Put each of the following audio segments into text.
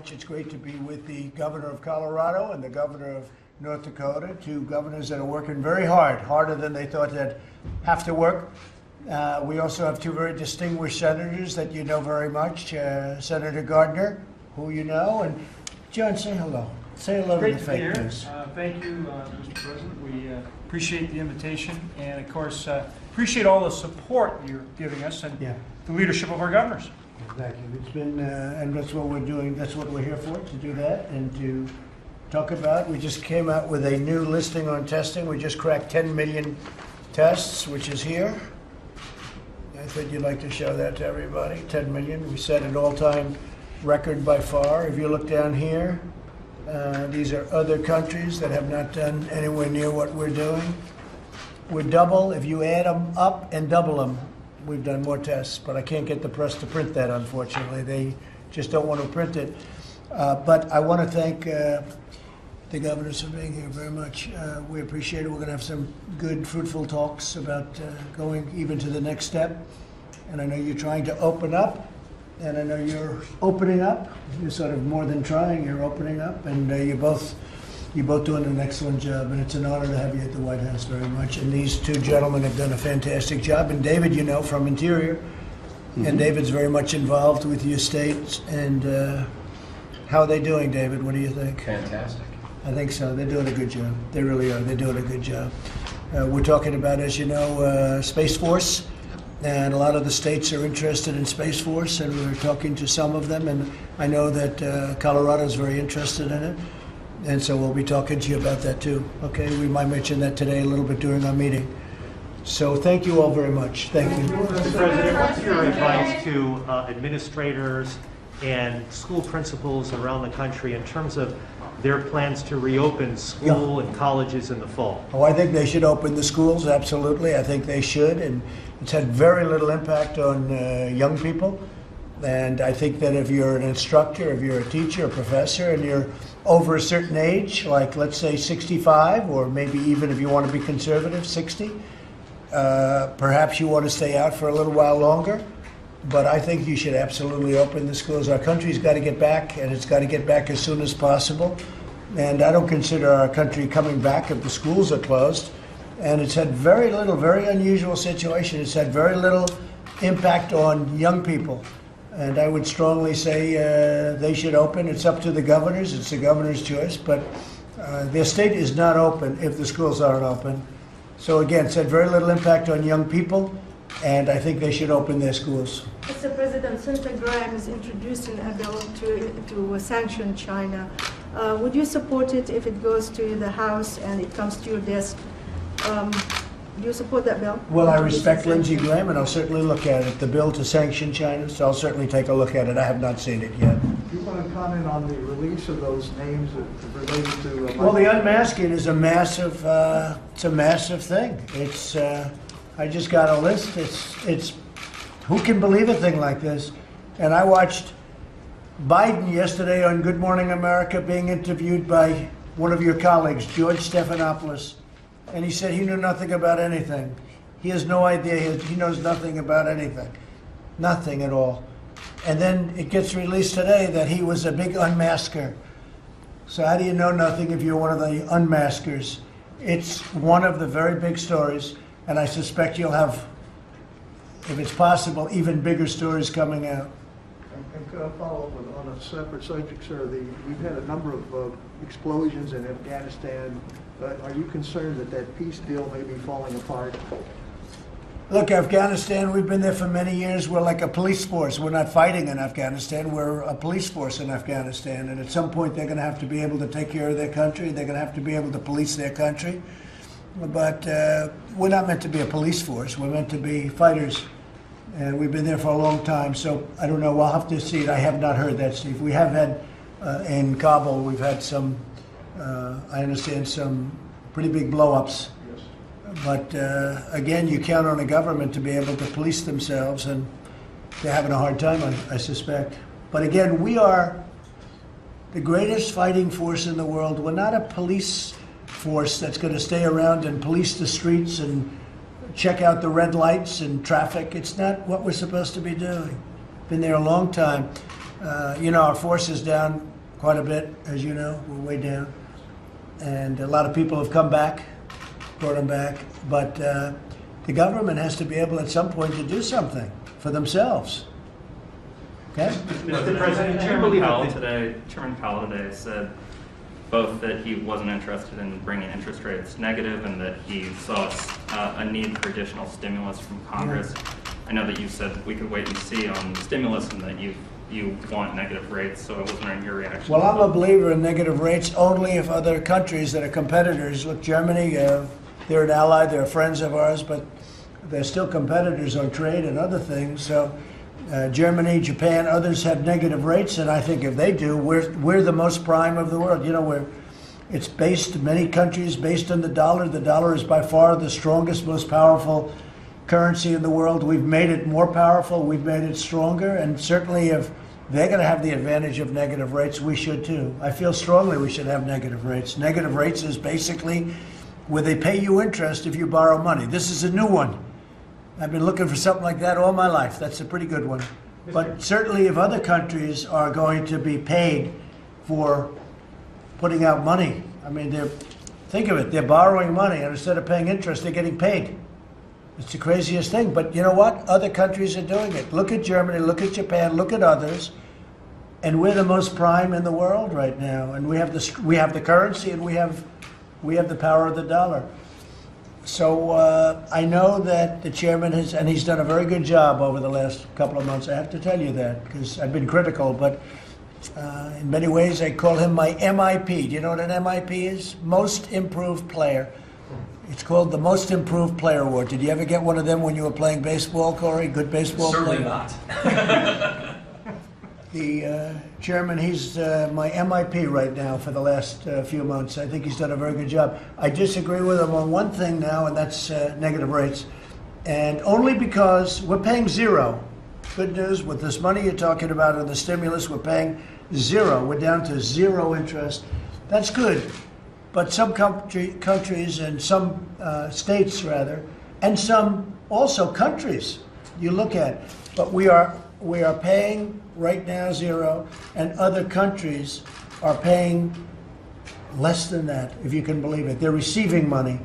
It's great to be with the governor of Colorado and the governor of North Dakota, two governors that are working very hard, harder than they thought they'd have to work. We also have two very distinguished senators that you know very much, Senator Gardner, who you know, and John, say hello. Say hello to the fake news. Thank you, Mr. President. We appreciate the invitation and, of course, appreciate all the support you're giving us and the leadership of our governors. Exactly. It's been, and that's what we're doing. That's what we're here for, to do that and to talk about. We just came out with a new listing on testing. We just cracked 10 million tests, which is here. I think you'd like to show that to everybody. 10 million. We set an all-time record by far. If you look down here, these are other countries that have not done anywhere near what we're doing. We're double. If you add them up and double them, we've done more tests, but I can't get the press to print that, unfortunately. They just don't want to print it. But I want to thank the governors for being here very much. We appreciate it. We're going to have some good, fruitful talks about going even to the next step. And I know you're trying to open up, and I know you're opening up. You're sort of more than trying, you're opening up, and you're both doing an excellent job, and it's an honor to have you at the White House very much. And these two gentlemen have done a fantastic job. And David, you know, from Interior, and David's very much involved with your states. And how are they doing, David? What do you think? Fantastic. I think so. They're doing a good job. They really are. They're doing a good job. We're talking about, as you know, Space Force. And a lot of the states are interested in Space Force, and we're talking to some of them. And I know that Colorado is very interested in it. And so we'll be talking to you about that too. Okay, we might mention that today a little bit during our meeting. So thank you all very much. Thank you. Mr. President, what's your advice to administrators and school principals around the country in terms of their plans to reopen school and colleges in the fall? Oh, I think they should open the schools, absolutely. I think they should. And it's had very little impact on young people. And I think that if you're an instructor, if you're a teacher, a professor, and you're over a certain age, like let's say 65, or maybe even if you want to be conservative, 60, perhaps you want to stay out for a little while longer. But I think you should absolutely open the schools. Our country's got to get back, and it's got to get back as soon as possible. And I don't consider our country coming back if the schools are closed. And it's had very little, very unusual situation. It's had very little impact on young people. And I would strongly say they should open. It's up to the governors. It's the governor's choice. But their state is not open if the schools aren't open. So again, it's had very little impact on young people, and I think they should open their schools. Mr. President, Senator Graham is introducing a bill to sanction China. Would you support it if it goes to the House and it comes to your desk? Do you support that bill? Well, I respect Lindsey Graham, and I'll certainly look at it. The bill to sanction China, so I'll certainly take a look at it. I have not seen it yet. Do you want to comment on the release of those names related to? Well, the unmasking is a massive. It's a massive thing. It's. I just got a list. It's. Who can believe a thing like this? And I watched Biden yesterday on Good Morning America being interviewed by one of your colleagues, George Stephanopoulos. And he said he knew nothing about anything. He has no idea. He knows nothing about anything. Nothing at all. And then it gets released today that he was a big unmasker. So how do you know nothing if you're one of the unmaskers? It's one of the very big stories, and I suspect you'll have, if it's possible, even bigger stories coming out. And could I follow up on a separate subject, sir? We've had a number of explosions in Afghanistan. Are you concerned that that peace deal may be falling apart? Look, Afghanistan, we've been there for many years. We're like a police force. We're not fighting in Afghanistan. We're a police force in Afghanistan. And at some point, they're going to have to be able to take care of their country. They're going to have to be able to police their country. But we're not meant to be a police force. We're meant to be fighters. And we've been there for a long time. So I don't know. We'll have to see it. I have not heard that, Steve. We have had, in Kabul, we've had some, I understand, some pretty big blow-ups. But again, you count on the government to be able to police themselves, and they're having a hard time, I suspect. But again, we are the greatest fighting force in the world. We're not a police force that's going to stay around and police the streets and check out the red lights and traffic. It's not what we're supposed to be doing. Been there a long time. Our force is down quite a bit, as you know. We're way down. And a lot of people have come back, brought them back. But the government has to be able at some point to do something for themselves. Okay? Mr. President, do you Chairman believe Powell that today said both that he wasn't interested in bringing interest rates negative and that he saw a need for additional stimulus from Congress. I know that you said we could wait and see on stimulus and that you want negative rates, so I wasn't wondering your reaction. Well, I'm a believer in negative rates only if other countries that are competitors, look, Germany, they're an ally, they're friends of ours, but they're still competitors on trade and other things. So Germany, Japan, others have negative rates, and I think if they do, we're the most prime of the world. It's based, many countries, based on the dollar. The dollar is by far the strongest, most powerful currency in the world. We've made it more powerful, we've made it stronger, and certainly if they're going to have the advantage of negative rates, we should too. I feel strongly we should have negative rates. Negative rates is basically where they pay you interest if you borrow money. This is a new one. I've been looking for something like that all my life. That's a pretty good one. But certainly if other countries are going to be paid for putting out money, I mean, think of it, they're borrowing money, and instead of paying interest, they're getting paid. It's the craziest thing, but you know what? Other countries are doing it. Look at Germany, look at Japan, look at others, and we're the most prime in the world right now. And we have the currency, and we have the power of the dollar. So I know that the chairman he's done a very good job over the last couple of months. I have to tell you that because I've been critical, but in many ways I call him my MIP. Do you know what an MIP is? Most Improved Player. It's called the Most Improved Player Award. Did you ever get one of them when you were playing baseball, Corey? Good baseball Certainly player? not. The chairman, he's my MIP right now for the last few months. I think he's done a very good job. I disagree with him on one thing now, and that's negative rates. And only because we're paying zero. Good news, with this money you're talking about in the stimulus, we're paying zero. We're down to zero interest. That's good. But some countries and some states, rather, and some also countries you look at, but we are paying right now zero, and other countries are paying less than that, if you can believe it. They're receiving money,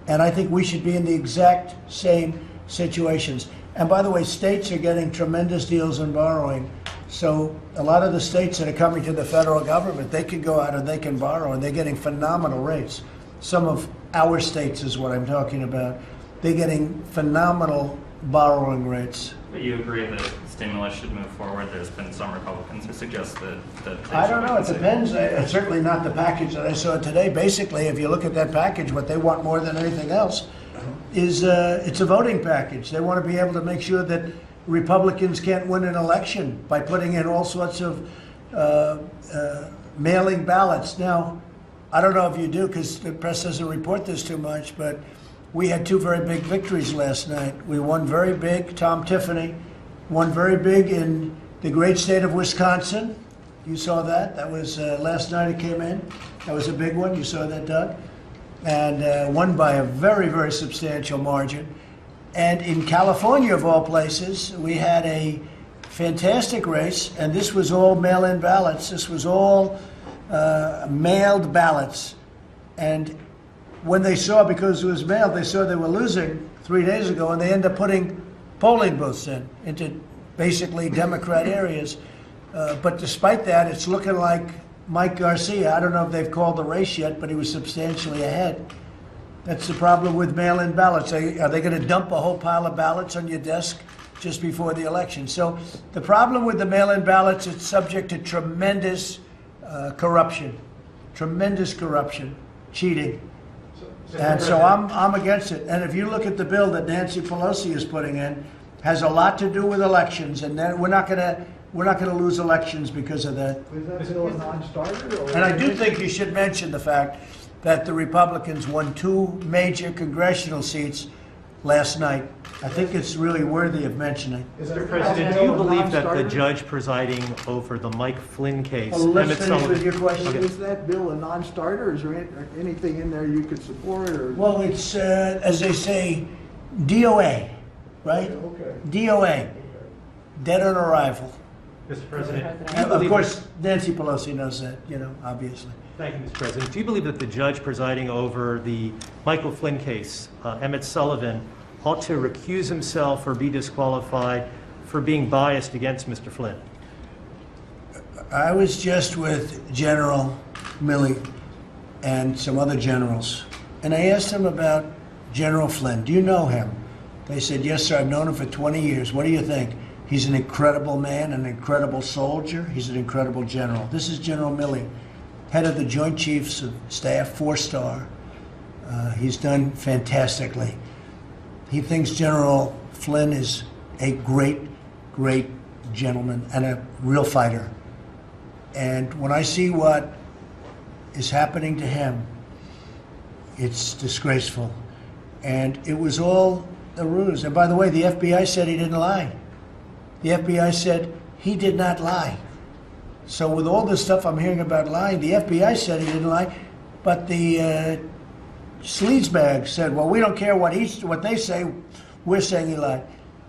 and I think we should be in the exact same situations. And by the way, states are getting tremendous deals in borrowing. So a lot of the states that are coming to the federal government, they can go out and they can borrow, and they're getting phenomenal rates. Some of our states is what I'm talking about. They're getting phenomenal borrowing rates. But you agree that stimulus should move forward? There's been some Republicans who suggest that I don't know. It depends. It's certainly not the package that I saw today. Basically, if you look at that package, what they want more than anything else is it's a voting package. They want to be able to make sure that Republicans can't win an election by putting in all sorts of mailing ballots. Now, I don't know if you do because the press doesn't report this too much, but we had two very big victories last night. We won very big. Tom Tiffany won very big in the great state of Wisconsin. You saw that. That was last night it came in. That was a big one. You saw that, Doug? And won by a very, very substantial margin. And in California, of all places, we had a fantastic race, and this was all mail-in ballots. This was all mailed ballots. And when they saw, because it was mailed, they saw they were losing 3 days ago, and they ended up putting polling booths into basically Democrat areas. But despite that, it's looking like Mike Garcia, I don't know if they've called the race yet, but he was substantially ahead. That's the problem with mail-in ballots. Are they going to dump a whole pile of ballots on your desk just before the election? So the problem with the mail-in ballots, it's subject to tremendous corruption, cheating. And so I'm against it. And if you look at the bill that Nancy Pelosi is putting in, has a lot to do with elections, and then we're not going to lose elections because of that. Is that bill a non-starter? And I do think you should mention the fact that the Republicans won 2 major congressional seats last night. I think it's really worthy of mentioning. Mr. President, do you believe that the judge presiding over the Mike Flynn case, Well, let's Emmett finish with Sullivan, your question. Okay. Is that bill a non-starter? Is there anything in there you could support? Or? Well, it's, as they say, DOA, right? Okay. DOA, dead on arrival. Mr. President. do you Of believe- course, Nancy Pelosi knows that, obviously. Thank you, Mr. President. Do you believe that the judge presiding over the Michael Flynn case, Emmett Sullivan, ought to recuse himself or be disqualified for being biased against Mr. Flynn? I was just with General Milley and some other generals, and I asked them about General Flynn. Do you know him? They said, yes, sir, I've known him for 20 years. What do you think? He's an incredible man, an incredible soldier. He's an incredible general. This is General Milley, head of the Joint Chiefs of Staff, 4-star. He's done fantastically. He thinks General Flynn is a great, great gentleman and a real fighter. And when I see what is happening to him, it's disgraceful. And it was all a ruse. And by the way, the FBI said he didn't lie. The FBI said he did not lie. So with all this stuff I'm hearing about lying, the FBI said he didn't lie, but the sleazebag said, well, we don't care what they say, we're saying he lied.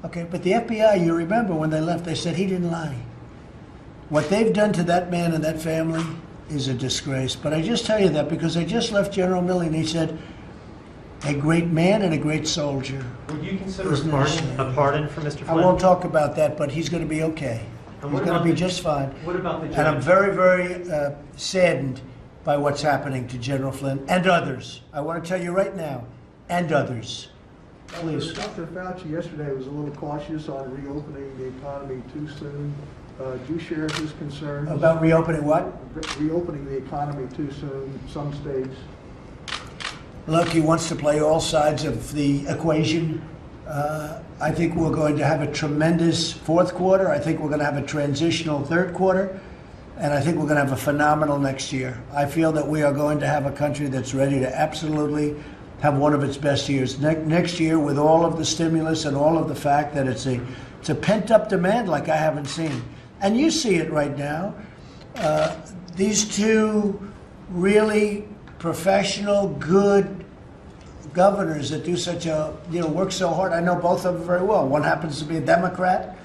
Okay, but the FBI, you remember when they left, they said he didn't lie. What they've done to that man and that family is a disgrace. But I just tell you that because I just left General Milley and he said, a great man and a great soldier. Would you consider Isn't it a pardon for Mr. Flynn? I won't talk about that, but he's going to be okay. And He's what going to about be the- just fine. What about the judge? And I'm very, very saddened by what's happening to General Flynn and others. I want to tell you right now, and others. Please. Dr. Fauci yesterday was a little cautious on reopening the economy too soon. Do you share his concerns? About reopening what? Reopening the economy too soon, some states. Look, he wants to play all sides of the equation. I think we're going to have a tremendous fourth quarter. I think we're going to have a transitional third quarter. And I think we're going to have a phenomenal next year. I feel that we are going to have a country that's ready to absolutely have one of its best years. Next year, with all of the stimulus and all of the fact that it's a pent-up demand like I haven't seen. And you see it right now. These two really professional, good governors that do such a, work so hard. I know both of them very well. One happens to be a Democrat,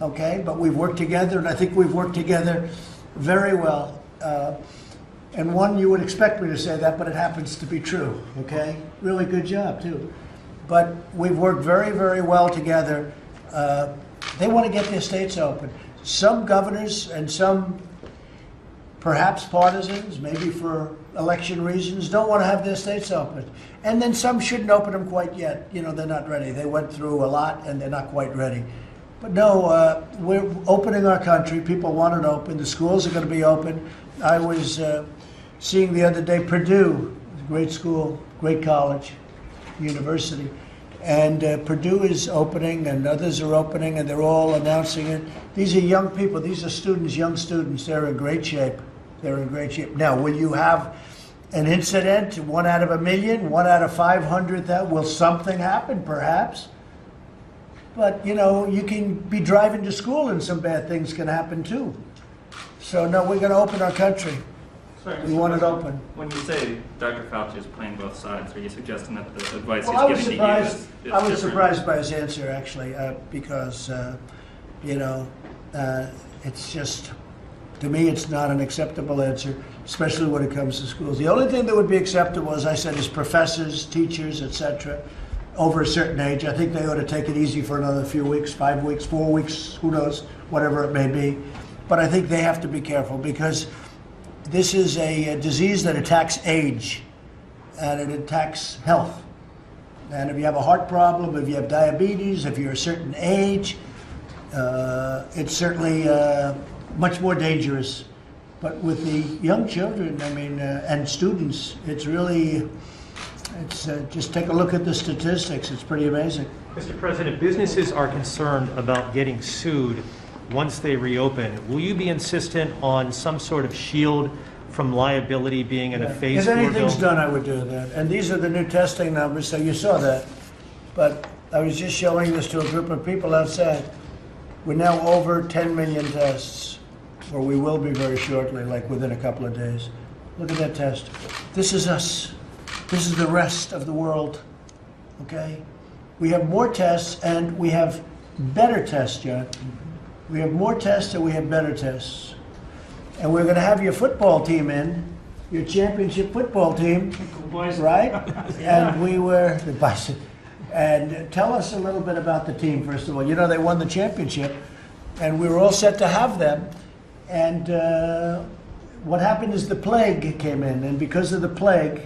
okay? But we've worked together, and I think we've worked together very well. And one, you would expect me to say that, but it happens to be true, okay? Really good job, too. But we've worked very, very well together. They want to get their states open. Some governors and some perhaps partisans, maybe for election reasons, don't want to have their states open. And then some shouldn't open them quite yet. They're not ready. They went through a lot and they're not quite ready. But no, we're opening our country. People want it open. The schools are going to be open. I was seeing the other day Purdue, great school, great college, university. And Purdue is opening and others are opening and they're all announcing it. These are young people. These are students, young students. They're in great shape. They're in great shape. Now, will you have an incident, 1 out of 1 million, 1 out of 500? Will something happen? Perhaps. But, you can be driving to school and some bad things can happen too. So, no, we're going to open our country. Sorry, We want it open. When you say Dr. Fauci is playing both sides, are you suggesting that the advice Well, I was he's giving to you surprised. is I was different? surprised by his answer, actually, because it's just, to me, it's not an acceptable answer, especially when it comes to schools. The only thing that would be acceptable, as I said, is professors, teachers, etc., over a certain age. I think they ought to take it easy for another few weeks, 5 weeks, 4 weeks, who knows, whatever it may be. But I think they have to be careful because this is a disease that attacks age and it attacks health. And if you have a heart problem, if you have diabetes, if you're a certain age, it's certainly much more dangerous. But with the young children, and students, it's just take a look at the statistics. It's pretty amazing. Mr. President, businesses are concerned about getting sued once they reopen. Will you be insistent on some sort of shield from liability being in a phase 4 If anything's bill? done, I would do that. And these are the new testing numbers, so you saw that. But I was just showing this to a group of people outside. We're now over 10 million tests, or we will be very shortly, like within a couple of days. Look at that test. This is us. This is the rest of the world, okay? We have more tests, and we have better tests, John. We have more tests and we have better tests. And we're going to have your football team in, your championship football team, right? And we were the Bison. And tell us a little bit about the team, first of all. You know, they won the championship, and we were all set to have them. And what happened is the plague came in, and because of the plague,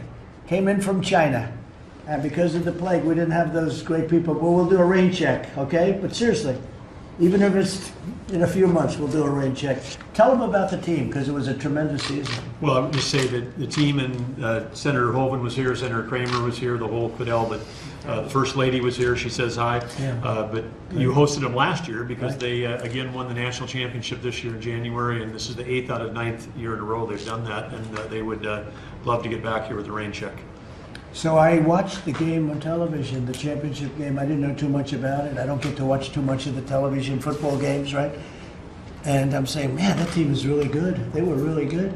came in from China. And because of the plague, we didn't have those great people. Well, we'll do a rain check, okay? But seriously, even if it's in a few months, we'll do a rain check. Tell them about the team, because it was a tremendous season. Well, I would just say that the team, and Senator Hoven was here, Senator Kramer was here, the whole Fidel, but the First Lady was here, she says hi. Yeah. But you hosted them last year because they, again, won the national championship this year in January, and this is the 8th out of 9th year in a row they've done that, and they would love to get back here with a rain check. So I watched the game on television, the championship game. I didn't know too much about it. I don't get to watch too much of the television football games, right? And I'm saying, man, that team is really good. They were really good.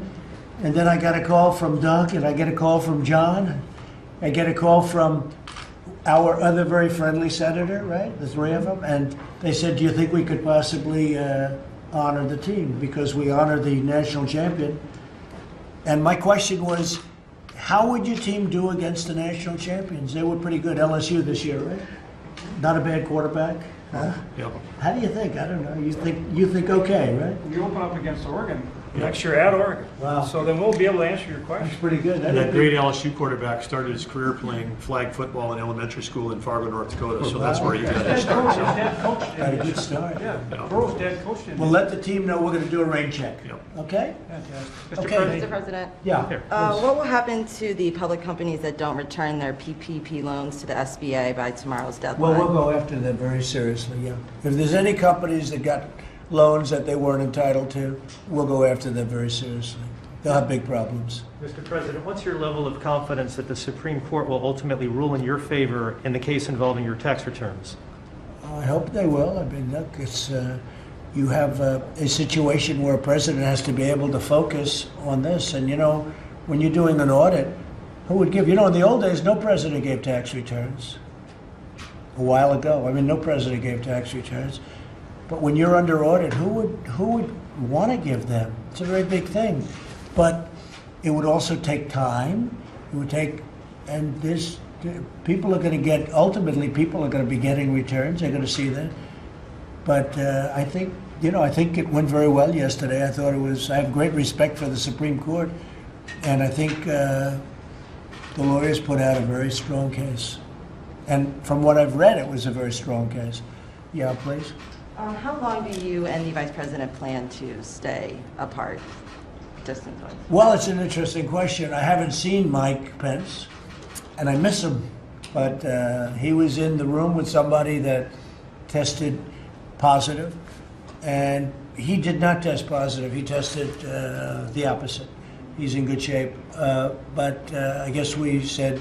And then I got a call from Doug, and I get a call from John. I get a call from our other very friendly senator, right? The three of them. And they said, do you think we could possibly honor the team? Because we honor the national champion. And my question was, how would your team do against the national champions? They were pretty good. LSU this year, right? Not a bad quarterback. Huh? Yep. How do you think? I don't know. You think okay, right? We open up against Oregon next year at Oregon. Wow. So then we'll be able to answer your That's question. pretty good. And that great LSU quarterback started his career playing flag football in elementary school in Fargo, North Dakota, so that's where he got his start. So, Dad coached Had a him. good start. Yeah, Burrow's dad coached him. We'll let the team know we're going to do a rain check. Yep. Okay? Fantastic. Okay. Mr. President, Yeah. Here. what will happen to the public companies that don't return their PPP loans to the SBA by tomorrow's Well, deadline? we'll go after them very seriously, yeah. If there's any companies that got loans that they weren't entitled to, we'll go after them very seriously. They'll have big problems. Mr. President, what's your level of confidence that the Supreme Court will ultimately rule in your favor in the case involving your tax returns? I hope they will. I mean, look, it's, you have a situation where a president has to be able to focus on this. And, you know, when you're doing an audit, who would give, you know, in the old days, no president gave tax returns. A while ago, I mean, no president gave tax returns. But when you're under audit, who would want to give them? It's a very big thing. But it would also take time. It would take, and this, people are going to get, ultimately, people are going to be getting returns. They're going to see that. But I think, you know, I think it went very well yesterday. I thought it was, I have great respect for the Supreme Court. And I think the lawyers put out a very strong case. And from what I've read, it was a very strong case. Yeah, please. How long do you and the Vice President plan to stay apart, distance-wise? Well, it's an interesting question. I haven't seen Mike Pence, and I miss him. But he was in the room with somebody that tested positive, and he did not test positive. He tested the opposite. He's in good shape. But I guess we said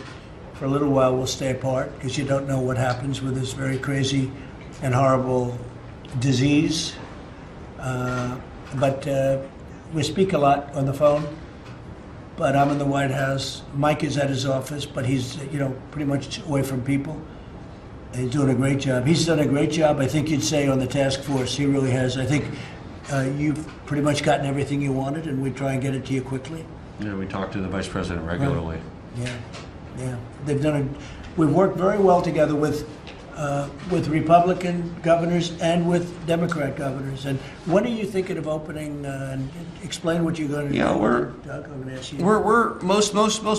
for a little while we'll stay apart because you don't know what happens with this very crazy and horrible disease. But we speak a lot on the phone. But I'm in the White House. Mike is at his office, but he's, you know, pretty much away from people. And he's doing a great job. He's done a great job, I think you'd say, on the task force. He really has. I think you've pretty much gotten everything you wanted, and we try and get it to you quickly. Yeah, we talk to the Vice President regularly. Yeah, yeah. They've done we've worked very well together with Republican governors and with Democrat governors. And when are you thinking of opening? And explain what you're going to do. Yeah, Doug, I'm going to ask you. we're most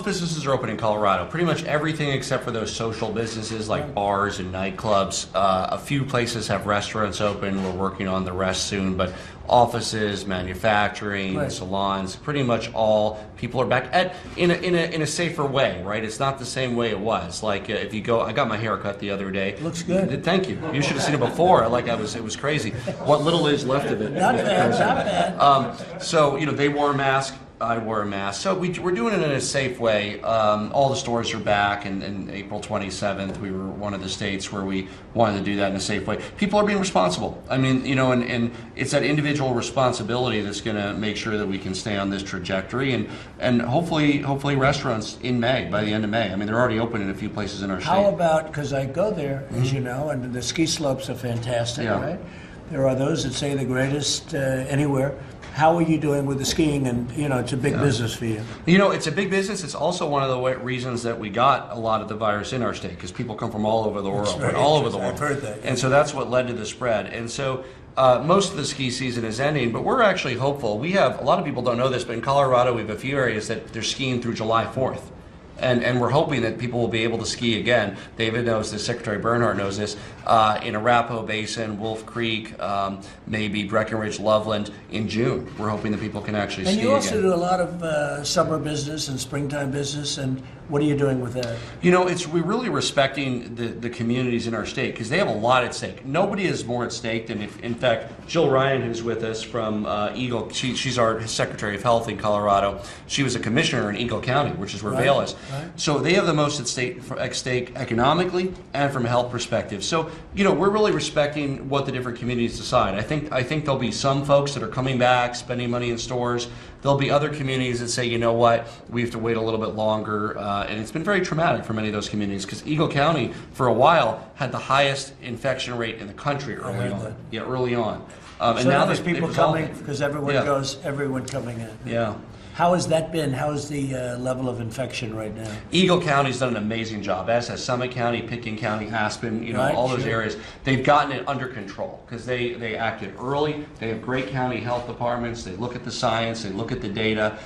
businesses are open in Colorado. Pretty much everything except for those social businesses like bars and nightclubs. A few places have restaurants open. We're working on the rest soon, but offices, manufacturing, Right. salons, pretty much all people are back in a safer way, right? It's not the same way it was. Like if you go, I got my hair cut the other day. Looks good. Thank you. You should have seen it before. It was crazy. What little is left of it. Not bad, not bad. So, you know, they wore a mask. I wore a mask. So we're doing it in a safe way. All the stores are back, and April 27th, we were one of the states where we wanted to do that in a safe way. People are being responsible. I mean, you know, and it's that individual responsibility that's going to make sure that we can stay on this trajectory, and hopefully restaurants by the end of May. I mean, they're already open in a few places in our state. How about, because I go there, as you know, and the ski slopes are fantastic, Yeah. right? There are those that say the greatest anywhere. How are you doing with the skiing? And, you know, it's a big business for you. You know, it's a big business. It's also one of the reasons that we got a lot of the virus in our state, because people come from all over the world, very all over the world. I've heard that. And so that's what led to the spread. And so most of the ski season is ending, but we're actually hopeful. We have, a lot of people don't know this, but in Colorado we have a few areas that they're skiing through July 4th. And we're hoping that people will be able to ski again. David knows this, Secretary Bernhardt knows this, in Arapahoe Basin, Wolf Creek, maybe Breckenridge, Loveland in June. We're hoping that people can actually ski And again. you also do a lot of summer business and springtime business, and what are you doing with that? You know, we're really respecting the communities in our state because they have a lot at stake. Nobody is more at stake than, in fact, Jill Ryan, who's with us from Eagle, she's our Secretary of Health in Colorado. She was a commissioner in Eagle County, which is where Vail is. Right. So they have the most at stake economically and from a health perspective. So, you know, we're really respecting what the different communities decide. I think there'll be some folks that are coming back, spending money in stores. There'll be other communities that say, you know what, we have to wait a little bit longer. And it's been very traumatic for many of those communities because Eagle County, for a while, had the highest infection rate in the country early on. Yeah, early on. And So now there's people coming, because everyone Yeah. goes, everyone coming in. Yeah. How has that been? How is the level of infection right now? Eagle County's done an amazing job, as has Summit County, Pickens County, Aspen, you know, Right, all those sure. areas. They've gotten it under control because they acted early. They have great county health departments. They look at the science. They look at the data.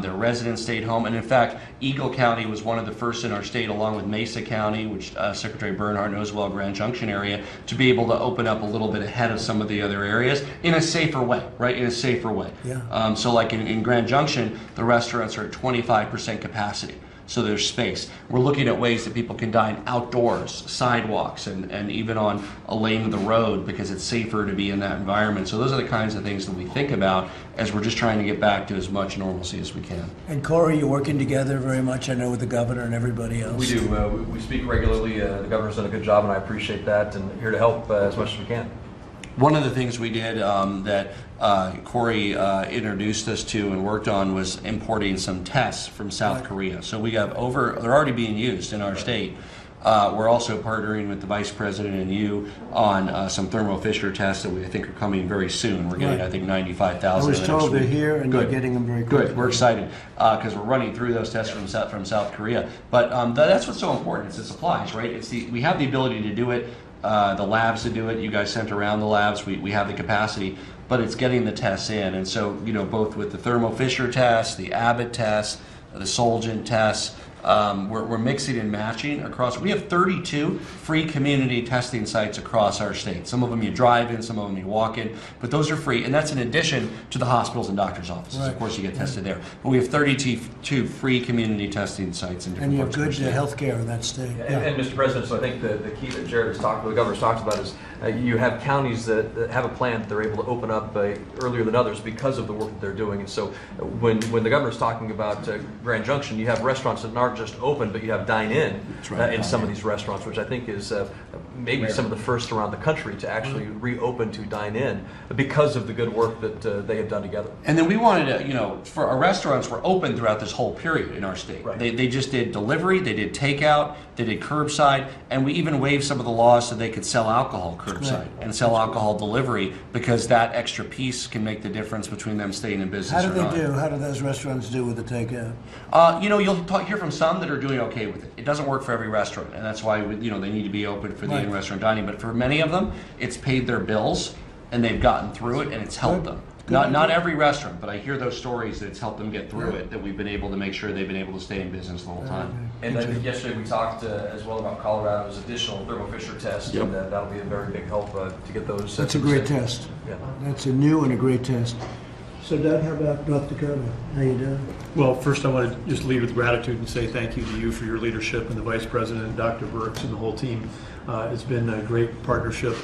Their residents stayed home. And in fact, Eagle County was one of the first in our state, along with Mesa County, which Secretary Bernhardt knows well, Grand Junction area, to be able to open up a little bit ahead of some of the other areas in a safer way, right? In a safer way. Yeah. So like in Grand Junction, the restaurants are at 25% capacity. So there's space. We're looking at ways that people can dine outdoors, sidewalks, and even on a lane of the road because it's safer to be in that environment. So those are the kinds of things that we think about as we're just trying to get back to as much normalcy as we can. And Corey, you're working together very much, I know, with the governor and everybody else. We do. We speak regularly. The governor's done a good job, and I appreciate that, and here to help as much as we can. One of the things we did that Corey introduced us to and worked on was importing some tests from South Korea. So we have they're already being used in our state. We're also partnering with the Vice President and you on some Thermo Fisher tests that we think are coming very soon. We're getting, I think, 95,000. I was told they're here and Good. you're getting them very quickly. Good. We're excited because we're running through those tests from South Korea. But that's what's so important. It's the supplies, right? We have the ability to do it. The labs to do it. You guys sent around the labs. We have the capacity, but it's getting the tests in. And so, you know, both with the Thermo Fisher test, the Abbott test, the Solgent tests, we're mixing and matching across. We have 32 free community testing sites across our state. Some of them you drive in, some of them you walk in, but those are free. And that's in addition to the hospitals and doctor's offices. Right. Of course, you get tested there. But we have 32 free community testing sites in different And you have parts of good our state. health care in that state. And Mr. President, so I think the key that Jared has talked, the governor's talked about is you have counties that have a plan that they're able to open up earlier than others because of the work that they're doing. And so when the governor's talking about Grand Junction, you have restaurants that aren't just open, but you have dine-in in some of these restaurants, which I think is maybe some of the first around the country to actually reopen to dine-in because of the good work that they have done together. And then we wanted to, you know, for our restaurants were open throughout this whole period in our state. Right. They just did delivery, they did takeout, they did curbside, and we even waived some of the laws so they could sell alcohol curbside and sell alcohol delivery because that extra piece can make the difference between them staying in business How or do not. they do? How do those restaurants do with the takeout? You know, you'll hear from some that are doing okay with it. It doesn't work for every restaurant, and that's why they need to be open for the Right. in-restaurant dining. But for many of them, it's paid their bills, and they've gotten through it, and it's helped them. Not every restaurant, but I hear those stories that it's helped them get through it, that we've been able to make sure they've been able to stay in business the whole time. And I think yesterday we talked as well about Colorado's additional Thermo Fisher test, and that'll be a very big help to get those. That's a great test. Yeah. That's a new and a great test. So Doug, how about North Dakota? How you doing? Well, first I want to just lead with gratitude and say thank you to you for your leadership and the Vice President, Dr. Burks, and the whole team. It's been a great partnership,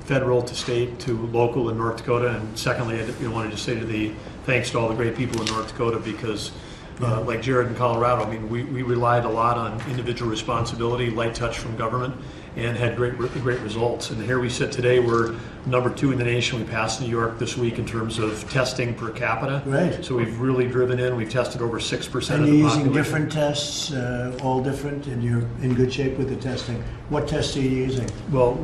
federal to state to local in North Dakota. And secondly, I wanted to say thanks to all the great people in North Dakota because like Jared in Colorado, I mean, we relied a lot on individual responsibility, light touch from government, and had great results. And here we sit today, we're number 2 in the nation. We passed New York this week in terms of testing per capita. Right. So we've really driven in. We've tested over 6% And of the you're population. using different tests, all different, and you're in good shape with the testing. What tests are you using? Well,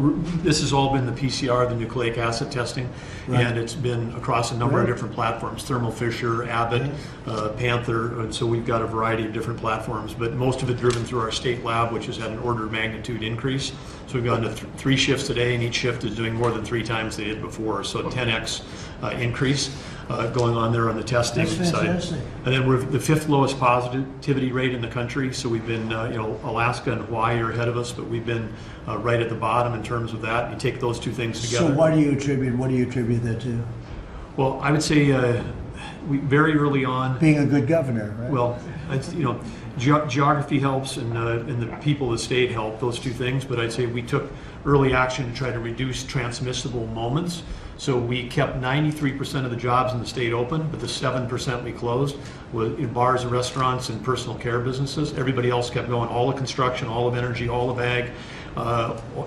this has all been the PCR, the nucleic acid testing, Right. and it's been across a number of Right. different platforms, Thermo Fisher, Abbott, Panther, and so we've got a variety of different platforms, but most of it driven through our state lab, which has had an order of magnitude increase. So we've gone to 3 shifts today, and each shift is doing more than 3 times they did before, so 10x increase going on there on the testing That's side. fantastic. And then we're the 5th lowest positivity rate in the country, so we've been, Alaska and Hawaii are ahead of us, but we've been right at the bottom in terms of that. You take those 2 things together. So what do you attribute that to? Well, I would say we very early on. Being a good governor, right? Well, geography helps, and the people of the state help. Those 2 things. But I'd say we took early action to try to reduce transmissible moments. So we kept 93% of the jobs in the state open, but the 7% we closed was in bars and restaurants and personal care businesses. Everybody else kept going. All of construction, all of energy, all of ag,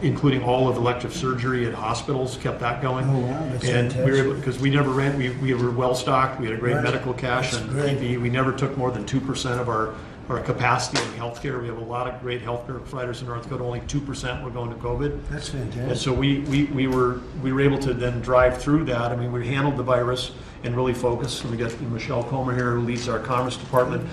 including all of elective surgery at hospitals, kept that going. Oh, wow, that's and fantastic. we were able, because we never ran, we were well stocked. We had a great Right. medical cash That's and great. PPE. We never took more than 2% of our capacity in healthcare. We have a lot of great healthcare providers in North Dakota. Only 2% were going to COVID. That's And fantastic. so we were able to then drive through that. I mean, we handled the virus and really focused. And we got Michelle Comer here, who leads our Commerce Department.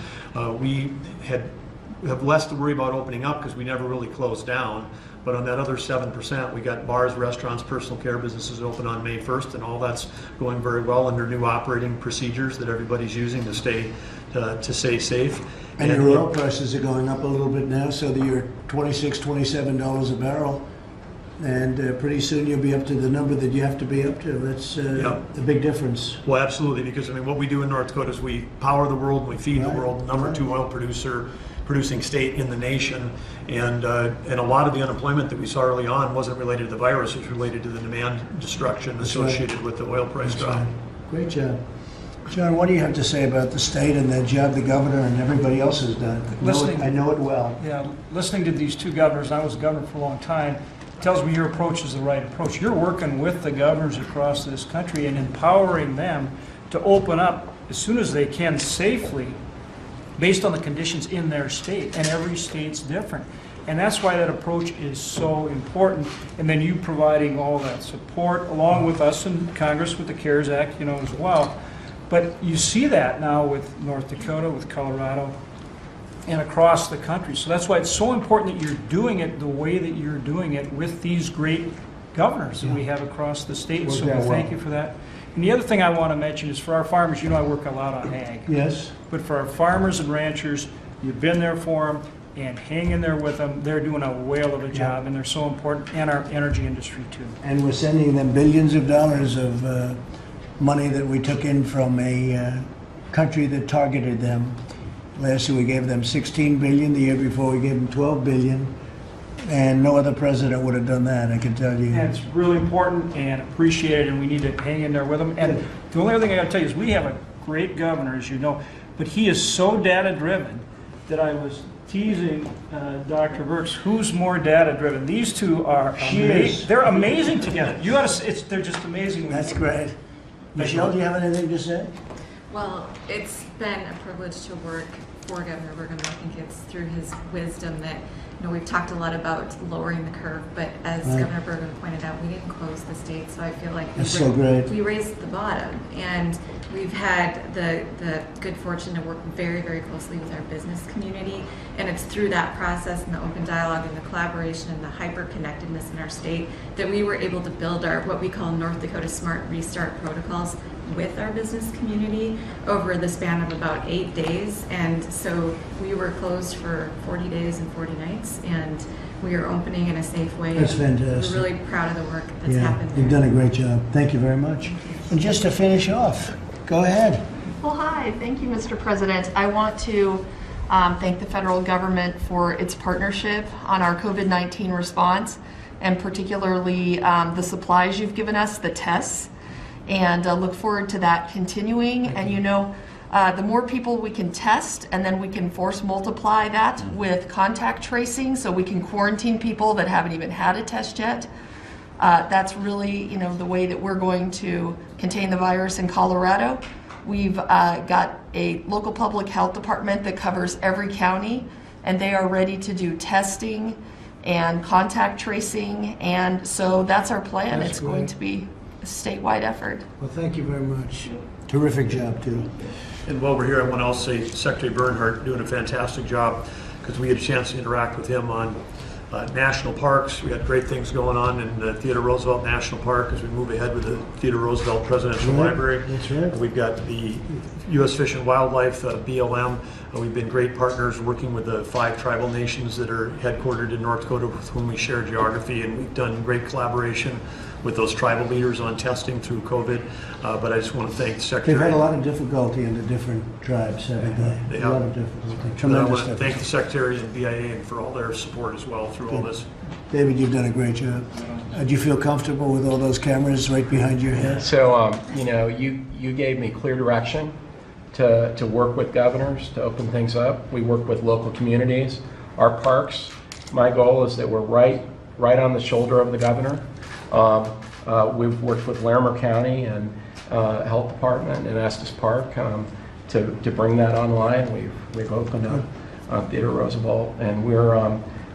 We have less to worry about opening up because we never really closed down. But on that other 7%, we got bars, restaurants, personal care businesses open on May 1st, and all that's going very well under new operating procedures that everybody's using to stay safe. And your oil prices are going up a little bit now, so that you're $26, $27 a barrel. And pretty soon you'll be up to the number that you have to be up to. That's a big difference. Well, absolutely, because I mean, what we do in North Dakota is we power the world and we feed the world. Number 2 oil producing state in the nation, and a lot of the unemployment that we saw early on wasn't related to the virus; it was related to the demand destruction associated with the oil price drop. Right. Great job. John, what do you have to say about the state and the job the governor and everybody else has done? I know it well. Yeah, listening to these 2 governors, I was a governor for a long time, tells me your approach is the right approach. You're working with the governors across this country and empowering them to open up as soon as they can safely based on the conditions in their state, and every state's different. And that's why that approach is so important. And then you providing all that support along with us in Congress with the CARES Act, as well. But you see that now with North Dakota, with Colorado, and across the country. So that's why it's so important that you're doing it the way that you're doing it with these great governors that we have across the state. So thank you for that. And the other thing I want to mention is for our farmers, I work a lot on ag. Yes. But for our farmers and ranchers, you've been there for them and hang in there with them. They're doing a whale of a job, and they're so important, and our energy industry too. And we're sending them billions of dollars of money that we took in from a country that targeted them. Last year we gave them $16 billion. The year before we gave them $12 billion. And no other president would have done that, I can tell you. And it's really important and appreciated, and we need to hang in there with them. And the only other thing I got to tell you is we have a great governor, as you know, but he is so data-driven that I was teasing Dr. Birx, who's more data-driven. These 2 are amazing. They're amazing together. They're just amazing. That's great. Michelle, do you have anything to say? Well, it's been a privilege to work for Governor Burgum. I think it's through his wisdom that, we've talked a lot about lowering the curve, but as Governor Burgum pointed out, we didn't close the state, so I feel like we raised the bottom. And we've had the good fortune to work very, very closely with our business community, and it's through that process and the open dialogue and the collaboration and the hyper-connectedness in our state that we were able to build our what we call North Dakota Smart Restart protocols with our business community over the span of about 8 days. And so we were closed for 40 days and 40 nights, and we are opening in a safe way. That's fantastic. We're really proud of the work that's happened there. You've done a great job. Thank you very much. And just to finish off, go ahead. Well, hi. Thank you, Mr. President. I want to thank the federal government for its partnership on our COVID-19 response, and particularly the supplies you've given us, the tests, and look forward to that continuing. And The more people we can test, and then we can force multiply that with contact tracing, so we can quarantine people that haven't even had a test yet. That's really, the way that we're going to contain the virus in Colorado. We've got a local public health department that covers every county, and they are ready to do testing and contact tracing, and so that's our plan. That's it's going great. to be a statewide effort. Well, thank you very much. Terrific job, too. And while we're here, I want to also say Secretary Bernhardt doing a fantastic job, because we had a chance to interact with him on national parks. We got great things going on in the Theodore Roosevelt National Park as we move ahead with the Theodore Roosevelt Presidential Library. That's right. We've got the U.S. Fish and Wildlife, BLM. We've been great partners working with the 5 tribal nations that are headquartered in North Dakota with whom we share geography, and we've done great collaboration with those tribal leaders on testing through COVID. But I just want to thank the Secretary. They've had a lot of difficulty in the different tribes, haven't they? They A lot have. of difficulty. And I Tremendous want to thank the difficulty. Secretary and BIA and for all their support as well through all this. David, you've done a great job. Do you feel comfortable with all those cameras right behind your head? So, you gave me clear direction to work with governors to open things up. We work with local communities. Our parks, my goal is that we're right on the shoulder of the governor. We've worked with Larimer County and Health Department and Estes Park to bring that online. We've opened up Theodore Roosevelt, and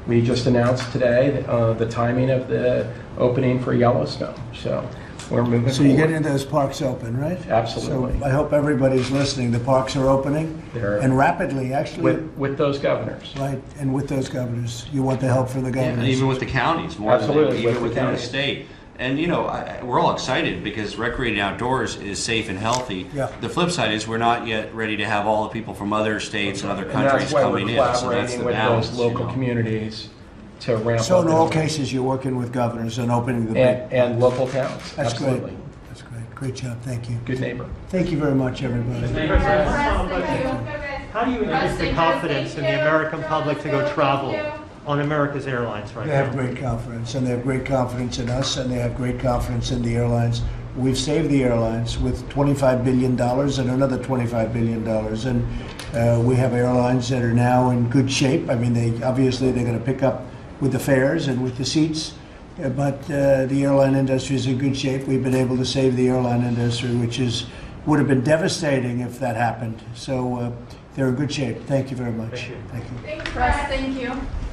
we just announced today the timing of the opening for Yellowstone. So we're moving So you're forward. getting those parks open, right? Absolutely. So I hope everybody's listening. The parks are opening, They're- and rapidly, actually. with those governors. Right, and with those governors. You want the help from the governors. And even with the counties, more Absolutely, than with even the within the counties. state. And we're all excited because recreating outdoors is safe and healthy. Yeah. The flip side is we're not yet ready to have all the people from other states and other And countries that's why we're coming in. So that's collaborating the with balance. those local communities to ramp So up. in all innovation. cases, you're working with governors and opening the big. And local towns. That's Absolutely. great. That's great. Great job. Thank you. Good neighbor. Thank you very much, everybody. How do you increase the confidence in the American public to go travel on America's airlines right They now? have great confidence, and they have great confidence in us, and they have great confidence in the airlines. We've saved the airlines with $25 billion and another $25 billion, and we have airlines that are now in good shape. I mean, they're going to pick up with the fares and with the seats, but the airline industry is in good shape. We've been able to save the airline industry, which would have been devastating if that happened. So they're in good shape. Thank you very much. Thank you. Thank you. Thank you.